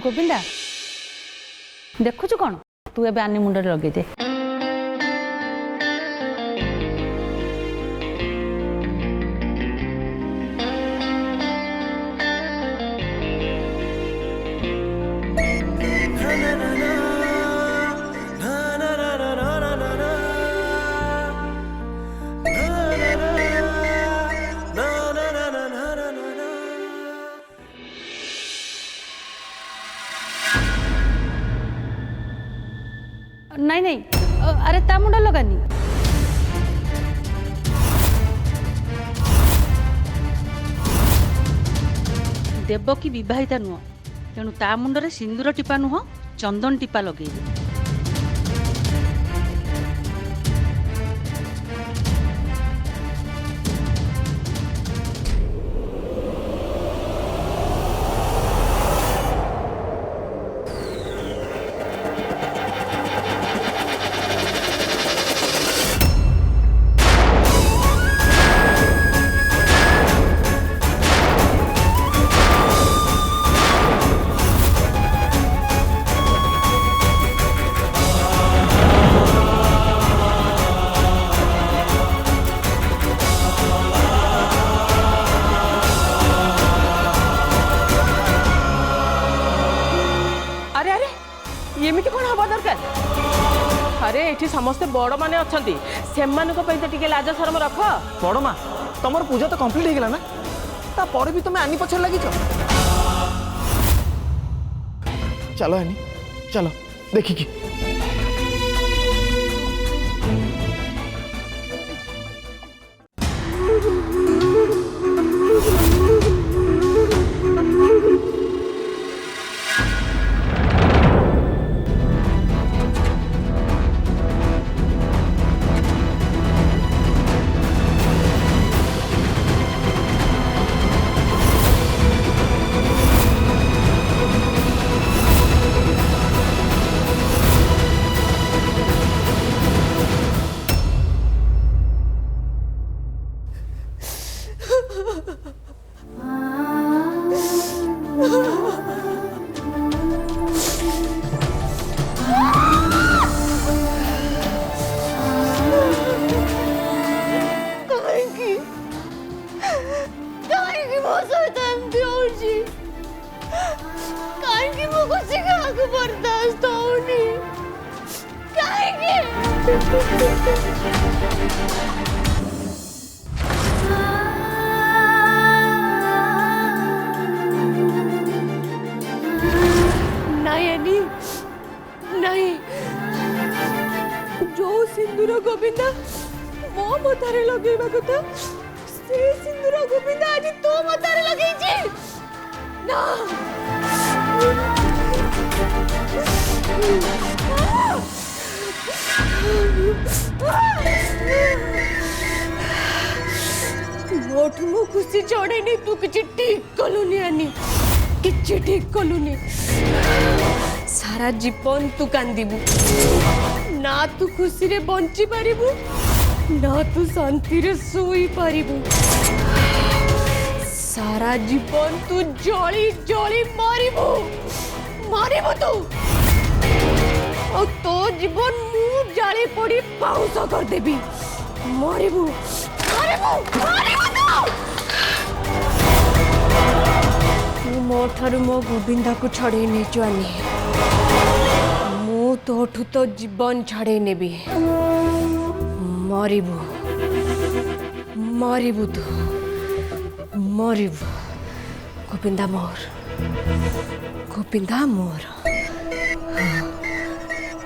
गोविंदा देखुचु कौन तू ए आनी मुंडे लगे दे नहीं नहीं अरे ता मुंडा लगानी देवकी विवाहिता नुह तेणु ता मुंडरे सिंदूर टीपा नुह चंदन टीपा लगे एमती कौन हवा दरकार अरे ये समस्ते बड़ माने अच्छा से लाज शरम रख बड़ माँ तुम पूजा तो कंप्लीट हो गला ना तापर भी तुम आनी पछर लगी चलो आनी चलो देखिकी बर्दाश्त होनी नहीं नहीं जो सिंदूर गोविंदा मो मतारे लगेबा कथा से सिंदूर गोविंदा आज तो मतारे लगेछि ना मोठ मो खुशी चढ़ेनी तू किछि ठीक कलुनी आनी किछि ठीक कलुनी सारा जीवन तू कांदिबू ना तू खुशी रे बंची पारिबू ना तू शांति रे सोई पारिबू सारा जीवन तू जली जली मारिबू मारिबू तू और तो जीवन मु जाली पड़ी पाउस कर देबी मारिबू मारिबू मारिबू तू मो ठारू मो गोविंदा को छड़े ने जानी मु तोठू तो जीवन छड़े नेबी मारिबू मारिबू तू मारिबू गोविंदा मोर गोविंदा मोर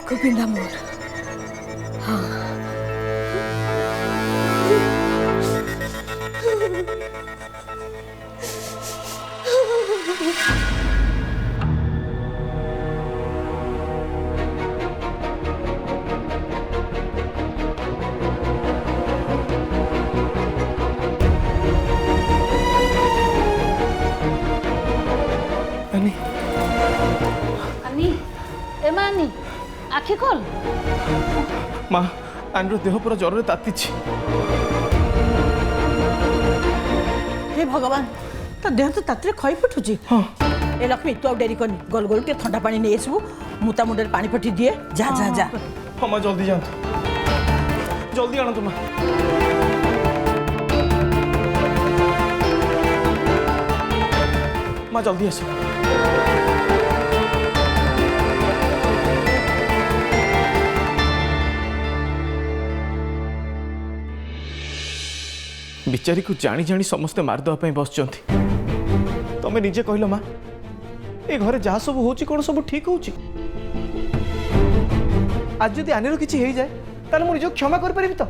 गोविंदा मोर हाँ एमानी आखि खोल माँ आंड्रो देह पूरा ज्वर ताती हे भगवान तो देह तो ताती खई फुटुची हाँ ए लक्ष्मी तू डेरी करनी गोल गोल ठंडा पानी नहीं आसबू मुता मुंडे पानी पटी दिए जा जा जा हाँ माँ जल्दी जातु जल्दी आणतु माँ माँ जल्दी आस बिचारी को जानी जानी समस्ते मारिदेवाई बस तमें निजे कहल माँ ए घरे जहाँ सब हो कौन सब ठीक हो आज जदि आनिर किसी हो जाए ताले मु निज क्षमा कर पारि तो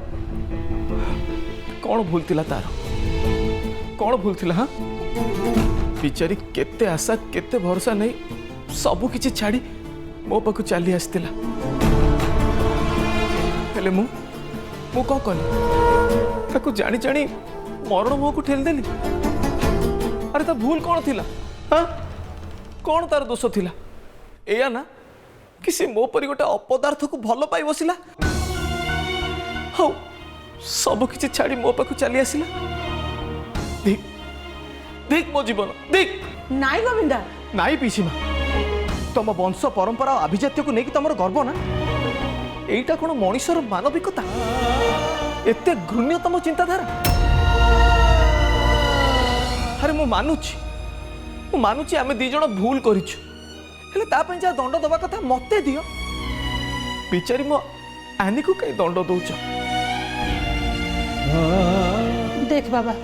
कौन भूल थिला तार कौन भूल थिला हाँ बिचारी केते आशा केते भरोसा नहीं सब किछि छाड़ी मो पाखु चली आसतिला हेले मु कौन कली ताकू जानी जानी मरण मुह को ठेल देली अरे ता भूल कौन थिला हाँ कौन तार दोष थिला एया ना कि से मो परि गोटे अपदार्थ को भल पाई बसिला हाँ सब किछि छाड़ी मो पाखु चली आसिला देख देख मो जीवन देख नाई गोविंदा नाई पीसीमा तुम वंश परंपरा और आभिजात्य को लेकिन तुम गर्व ना एटा कौन मनीषर मानविकता एते घृण्य तुम चिंताधारा अरे मु मानुची आमे दी जण भूल करिछु हेले ता पई जा दंड दबा कथा मते दियो बिचारी मो आनी को कई दंड दउछ देख बाबा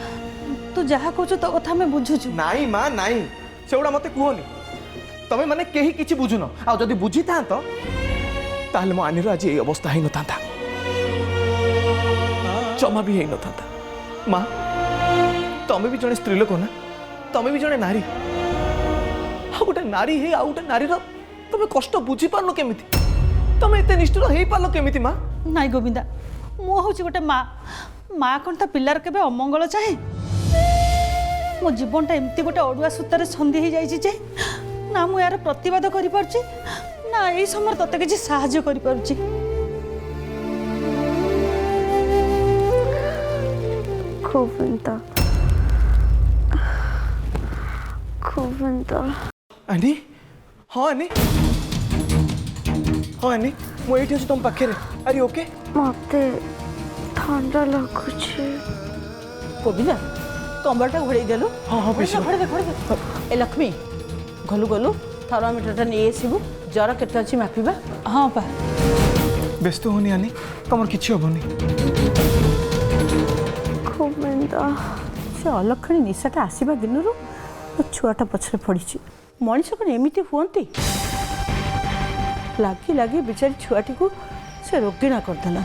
तू जहाँ कहू तो कथा मैं बुझुछु नाई माँ नाई सेगुड़ा मते कहनी तमें माने केही किछि बुझुन आ जदि बुझी था तो ताहले मो आनीर आज ए अवस्था ही न था जमा भी न था माँ तमें भी जड़े स्त्री लोक ना तमें भी जड़े नारी हाँ गोटे नारी है आ गोटे नारी तमें कष्ट बुझी पारल केमिति तमें एते निष्ठुर हो पारल केमिति माँ नाई गोविंदा मु हूँ गोटे माँ माँ कौन ता पिलार केबे अमंगल चाहे मो जीवनटा एमती गोटे अड़ुआ सूतार छंदी हो जाए ना मु यार प्रतिवाद कर ना यही समय तते किसी साहाय्य कर गोविंदा गोविंदा आनी हाँ आनी हाँ आनी मु एठी अछि तुम पाखे अरे ओके मते ठंडा लगुଛି गोविंदा कंबलटा घोड़े देलु हाँ हाँ पीसी ए लक्ष्मी गलु गलु थर्मामीटरटा नहीं आसबू ज्वर केते अछि मापिबा हाँ पा व्यस्त होनी आनी तुम किसी हेनी गोविंदा से अलक्षणी निशाटा आसवा दिन छुआटा पछरे पड़ी मनीष कौन एमती हुंती लगी लगी बेचारी छुआटी को से रोगिणा करदेला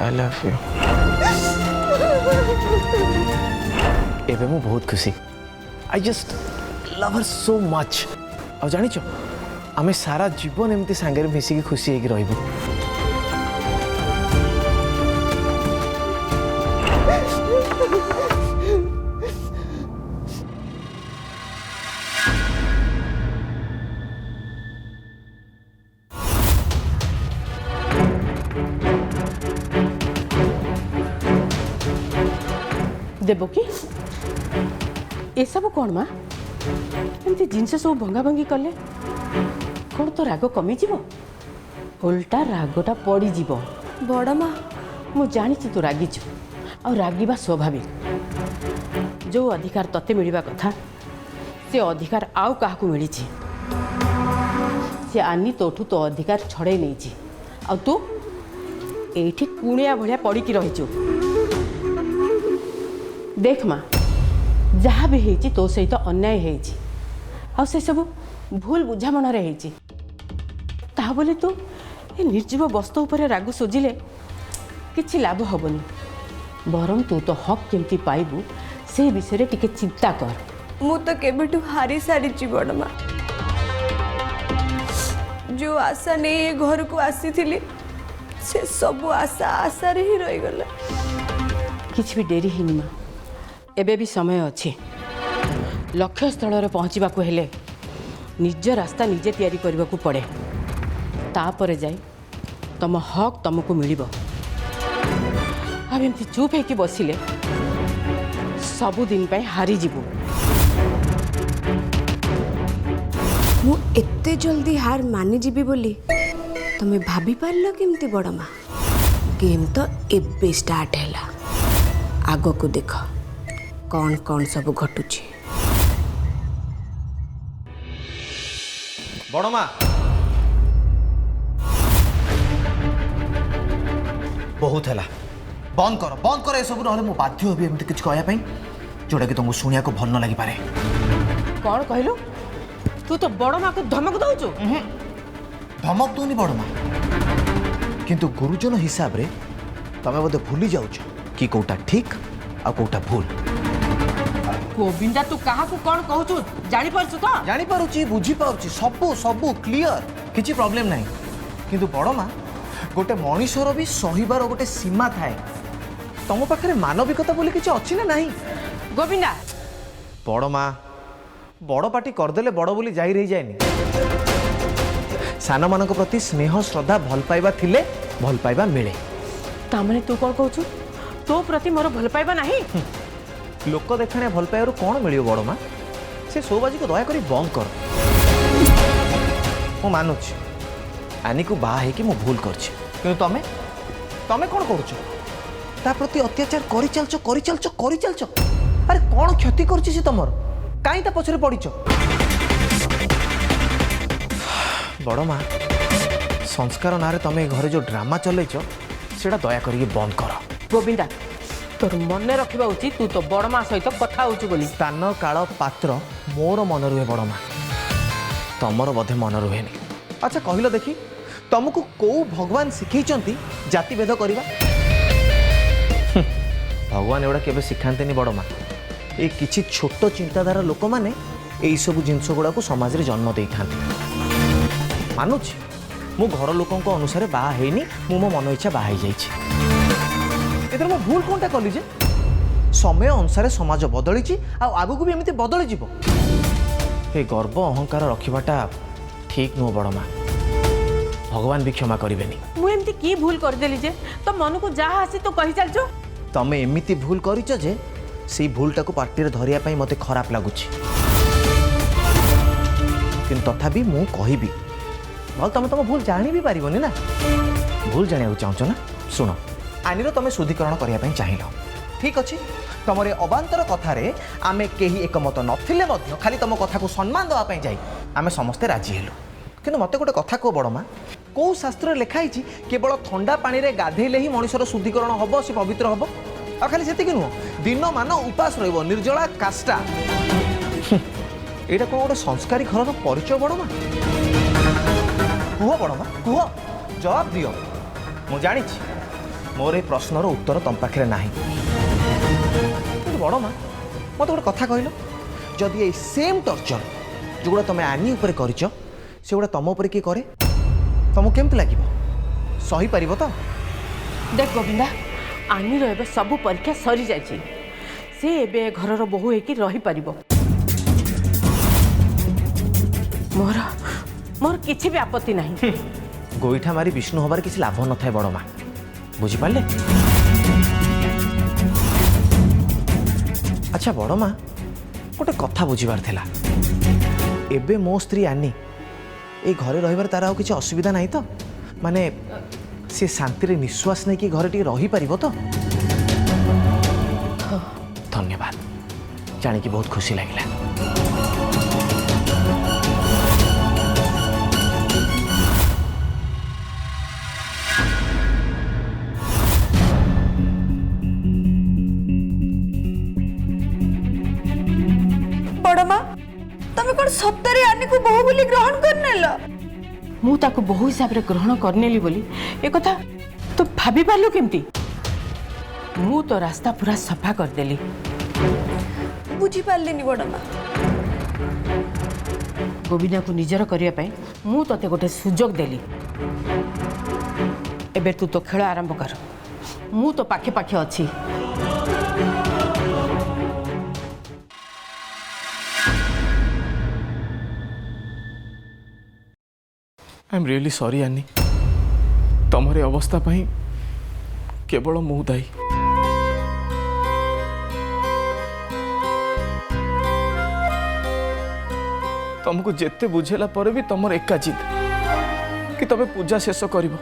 आई लव यू एबे मु बहुत खुशी आई just love her so much आ जानी छो आमे सारा जीवन एमती सांगे मिसिकी खुशी होगी रहिबो देवकी ये सब कौन माँ एमती जिनस सब भंगा भंगी कले कौन तो राग कमिज उल्टा रागटा पड़ीज बड़ माँ मु जानी तू रागिचु आ रागिबा स्वाभाविक जो अधिकार तते मिलवा कथा से अधिकार आउ काहाकू मिली से आनी तोठू तो अधिकार छड़े नहीं आ तू एठी कुणिया भलिया पड़िकी रहीचु देख माँ जहाँ भी है तो सहित अन्याय है से सब भूल बुझामण ता बोले तू ए निर्जीव वस्तु उपर रागु सोजिले किछि लाभ हबनी बरम तू तो हक केमती पाइबू से विषय टिके चिंता कर मु तो केबेठू हारी सारी बड़ माँ जो आशा नहीं घर को आसी थी से सब आशा आशा रे ही रही गला। किछ भी डेरी हिनी माँ एबे भी समय अच्छे लक्ष्य स्थल पहुँचवा हेले निज रास्ता निजे तैयारी करने को पड़े तापर जाए तुम हक तुमको मिल अब एमती चुप है बसिले सबुदिन हारी जीवु। मु एते जल्दी हार मानि जीवी बोली तमे भाभी पारलो केमती बड़ माँ? गेम तो एबे स्टार्ट हैला आगो को देख कौन कौन सब घटुची। बड़ माँ बहुत है बंद कर सब ना मुझे बाध्य होबी एमती किछ कहया जोड़ा कि तुमको शुणिया को भल न लगी पारे। कौन कहलु तू तो बड़ माँ को धमक दौचु? धमक दूनी बड़ माँ किंतु गुरुजन हिसाब रे तमे बोधे भूली जाऊँ कि कोटा ठीक आ कोटा भूल। गोविंदा तू कहा को कौन कहू जानी पारछु तो? जानी पारुची बुझी पारुची सबू सबू क्लियर किछि प्रॉब्लम नहीं किंतु बड़ माँ गोटे मनीषर भी सहीबार गोटे सीमा थाए तुम पाखे मानविकता बोली किछि अछि ना नहीं? गोविंदा बड़ माँ बड़ पार्टी करदेले बड़ बोली जाई रही जाएनी सान मान प्रति स्नेह श्रद्धा भल पाइबा थिले भल पाइबा मिले। तामने तू कौन कहू तो प्रति मोर भल पाइबा नहीं? लोक देखाणे भल पाइबार कौन मिलियो बड़ माँ? से शोबाजी को दया करी बंद कर। मु मानुछि आनी को बाहा है कि मु भूल करछि किंतु तमे तमे कौन करूछ ता प्रति अत्याचार करि चलछ। अरे कौन क्षति करछि से तमर काई ता पछरे पड़िछ? बड़ माँ संस्कार नारे तमे घरे जो ड्रामा चलैछ सेटा दया करी बंद कर। गोविंदा तोर मन रखा उचित तू तो बड़ माँ सहित कथा होचु बोली। स्थान काल पात्र मोर मन रुहे बड़ माँ तमर बोधे मन रुहेनी। अच्छा कहल देखी तुमको कौ भगवान शिखई जाति भेद करवा? भगवान एवढा केबे शिखाते बड़ माँ ये किछि छोट चिंताधारा लोक मैंने यही सब जिनस गुड़ा को समाज रे जन्म दे था। मानुछि मु घर लोकों अनुसार बाहा हेनी मु मो मन इच्छा बाहा जाइए मो भूल कौनटा कली जे समय अनुसार समाज बदली आगू को भी एमती बदली जीव ये गर्व अहंकार रखा ठीक नुह बड़ माँ भगवान भी क्षमा करें। मुझे की भूल करदेली जे तो मन को जहाँ आसी तो कही चलचो तमे एमिति भूल करिच जे से भूलटा को पार्टी रे धरिया पई मते खराब लागुछि किंतु तथापि मु कहिबी भल तमे तम भूल जानी भी पारिबोनी ना भूल जानिया चाहछो ना सुनो आनीर तमे शुद्धिकरण करिया पई चाहिलो ठीक अछि तमरे अबांतर कथा रे आमे केही एकमत नथिले मध्य खाली तम कथा को सम्मान दवा पई जाई आमे समस्ते राजी हेलु किंतु मते गोटे कथा को बड़ माँ कौ शास्त्र लिखाई केवल ठंडा पानी रे गाधेले ही मनुष्यर शुद्धिकरण हम से पवित्र हम आ खाली से नुह दिन मान उपास रही निर्जला काष्टा यहाँ कौन गोटे संस्कारी घर परिचय बड़ माँ कह बड़ माँ कह जवाब दियो मु जानी मोर ये प्रश्नर उत्तर तुम पाखे ना बड़ माँ मत गोटे कथा कहल जदि ये सेम टर्चर जोगुड़ा तुम आनी उपर कर से गुड़ा तुम उपर किए करे तुमको केमती लगे सही पार तो? देख गोविंदा आनीर एबे सबू परीक्षा सरी जाइए से एबे घरर बोहू होकर रही पारिबो। मोर मोर किछि भी आपत्ति नहीं। गोईठा मारी विष्णु हबार किसी लाभ न थाए बड़ माँ बुझिपारे। अच्छा बड़ माँ गोटे कथा बुझीबार थिला एबे मो स्त्री आनी ए घरे रहिबार तार आ किछि असुविधा नहीं तो माने से शांति रे निश्वास नहीं कि घरे टी रही पारिबो तो? धन्यवाद जानी कि बहुत खुशी लगिला। बड़ माँ तमे कौन सप्ताह आनी को बहु बोली ग्रहण करनेला? मु ताको बहु हिसाब रे ग्रहण करनेली बोली ए कथा तो भाभी पारलु केमती? मु तो रास्ता पूरा सफा कर देली। बुझी पारलिनी बड़ माँ गोविंदा को निजर करने मु ते गोटे सुजोग देली एबे तू तो खेल आरंभ कर मु तो पाखे पाखे अच्छी आई एम रियली सॉरी आनी तमरे अवस्था पाई केवल मु दायी तुमको जेते बुझेला पर भी तुमर एका जिद कि तबे पूजा शेष करिवो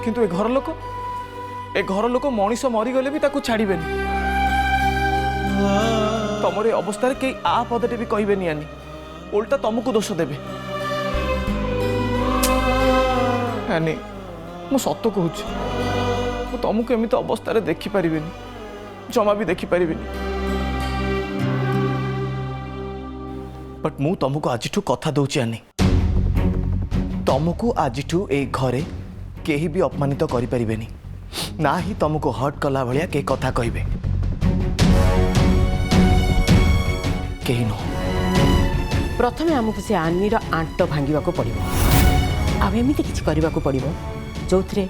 किंतु ए घर लोक मनीष मरीगले भी ताकू छाड़बेनि तमरे अवस्था कई आ पदटे भी कहबेनि आनी उल्टा तुमको दोष देबे आनी मु सत कहूँ तुमको एमती अवस्था देखिपारि जमा भी देखिपारि बट मु तुमको आज कथा दौची आनी तुमको आज ए घरे केही भी अपमानित करें ना ही तुमको हर्ट कला भाया के कथा कहे कहीं न प्रथमे आमको से आनीर आंट भांगा पड़ो आमती किसी करने को पड़ो जो थे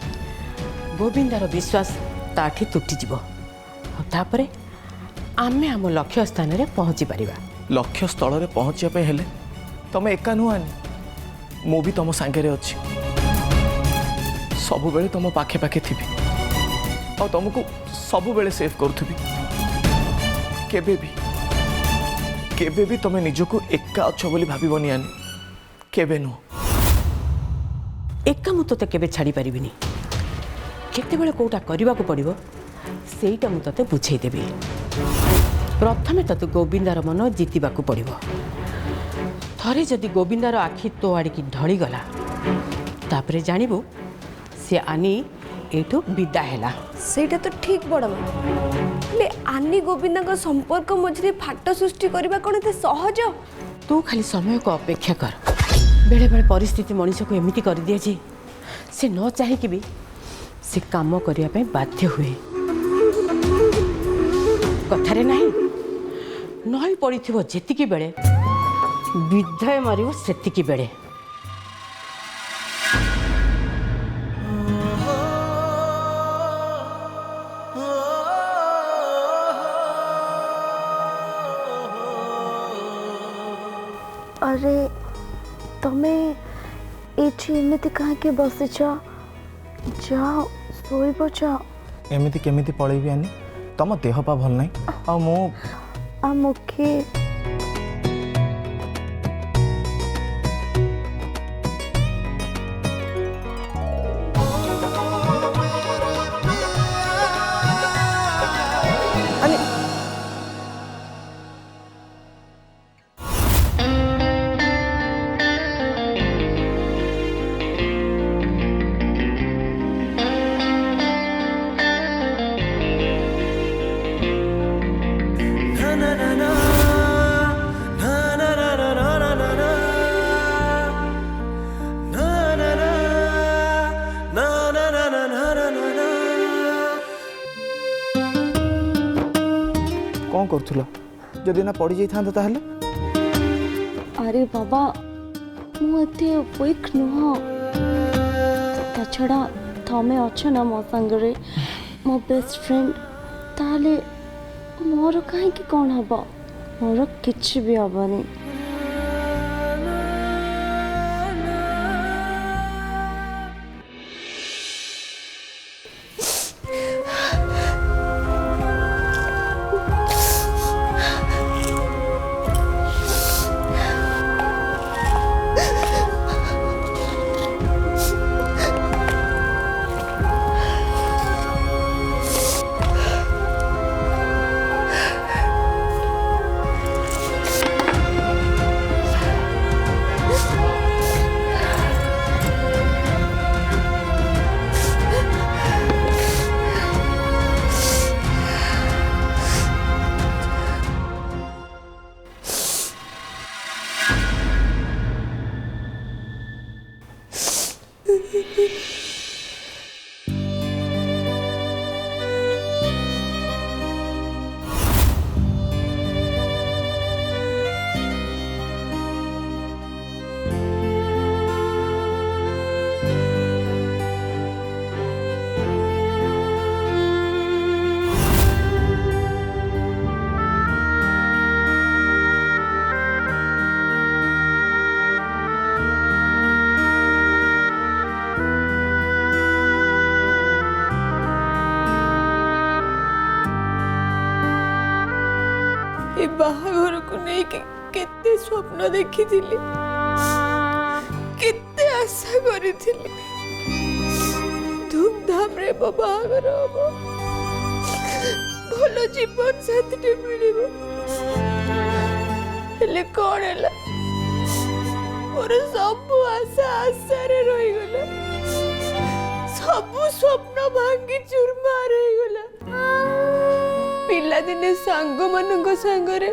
गोविंदार विश्वास ताठी तुटीज तापर आम आम लक्ष्य स्थान में पहुँची पार लक्ष्य स्थल में पहुँचापे हेले तुम एका नुह आनी मु भी तुम सांगे अच्छी सब बेले तुम पाखे पाखे थी और तुमको सब बेले सेव करुथी केबे भी तुम निजको एका अच्छ बोली भाबनी आनी केबे नुह एका मु ते केबे छाड़ी पारिबिनी केतेबेले कोटा करने को पड़ो सेटा मु ते बुझेदेवी प्रथमे तते गोविंदार मन जितवा पड़ो थरे जदि गोविंदार आखि तो आड़िकी ढली गला तापरे जानबू से आनी एठू विदा हैला सेटा तो ठीक बड़ माँ ले आनी गोविंदा का संपर्क मझे फाट सृष्टि करबा कोन एते सहज तू खाली समय को अपेक्षा कर बेले बेले परिस्थिति मनीष को एमती कर दिए जे से न चाहिए भी से काम करने पे बाध्य हुए कथारे नहीं नई पड़ी जेतिकी बेले विधय मारिव सेतिकी बेले अरे तमे एमती कहीं बसीच जाओ शोब जाओ एमती केमिति पळेबी आनी तुम देह पा भल नहीं आ मु आ मुखे कौन करुला जदि ना पड़ जाता ताहले अरे बाबा मुझे वीक नुह ता छड़ा तमें अच्छ ना मो संगे मो बेस्ट फ्रेंड ताले मोर कहीं कौन हम मोर किछि भी हबनी ए बाहाघर को नहीं केते स्वप्न देखी केते आशा करी धूमधाम रे बाहाघर हम भल जीवन साथी मिल कौन है मोर सब आशा आशारे रहीगला सब स्वप्न भांगी चूरमार होगला पिला दिने सांग मानक सांगरे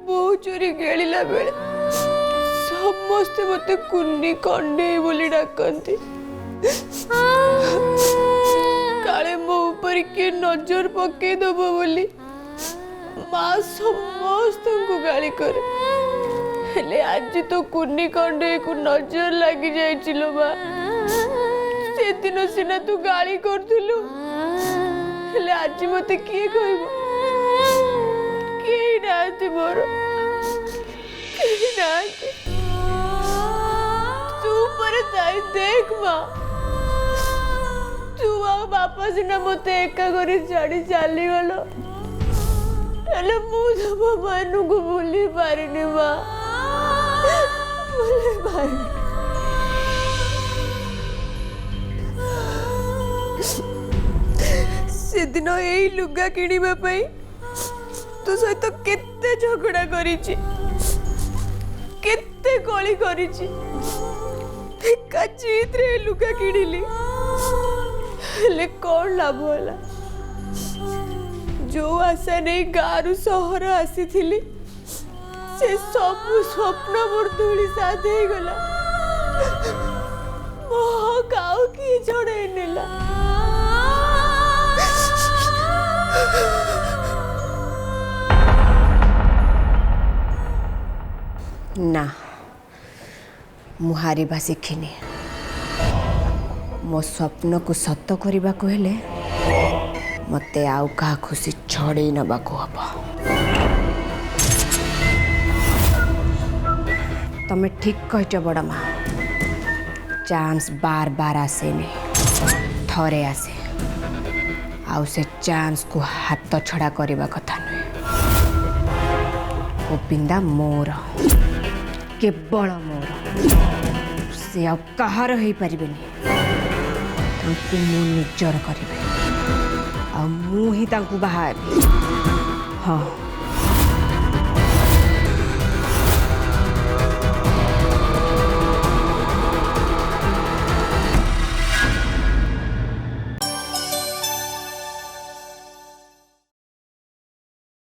बहु चोरी खेलिला बेले समस्ते मते कुन्नी कंडे बोली डाकती काले मो ऊपर किए नजर पके दब बोली माँ समस्त को गाली करे हेले आज तो कुन्नी कंडे को नजर लगी जाइलो माँ से दिन सिना तू गाली करथुलु हेले आज मते किए कहबो केही नाती मोर केही नाती तू पर ताई देख माँ तू आ बापा सिना मते एका करी छाड़ी चली गलो हेले मु तम मानु को भूली पारिनी माँ भूली पारिनी से दिन यही लुगा किणवा तो सहित केते झगड़ा करिछि केते कली करिछि एका जीत रे लुगा किणिली हेले कौन लाभ होला जो आशा नहीं गारू सहर आसी थिली से सब स्वप्न मोर धूली साथ हो गला मोह काउ की छड़े नेला ना मुहारिबा शिखिनी मो स्वप्न को सत करने को हेले मते आउ का खुशी छड़े नबा को हबो तमे ठीक कहच बड़ा माँ चांस बार बार आसे नहीं थरे आसे आउ से चांस को हाथ छड़ा करने कथा नुहे गोविंदा मोर केवल मोर से आ कहार हो पारिबेनी तांकु मु निजर करिबे आ मु ही तांकु बाहा हेबी हाँ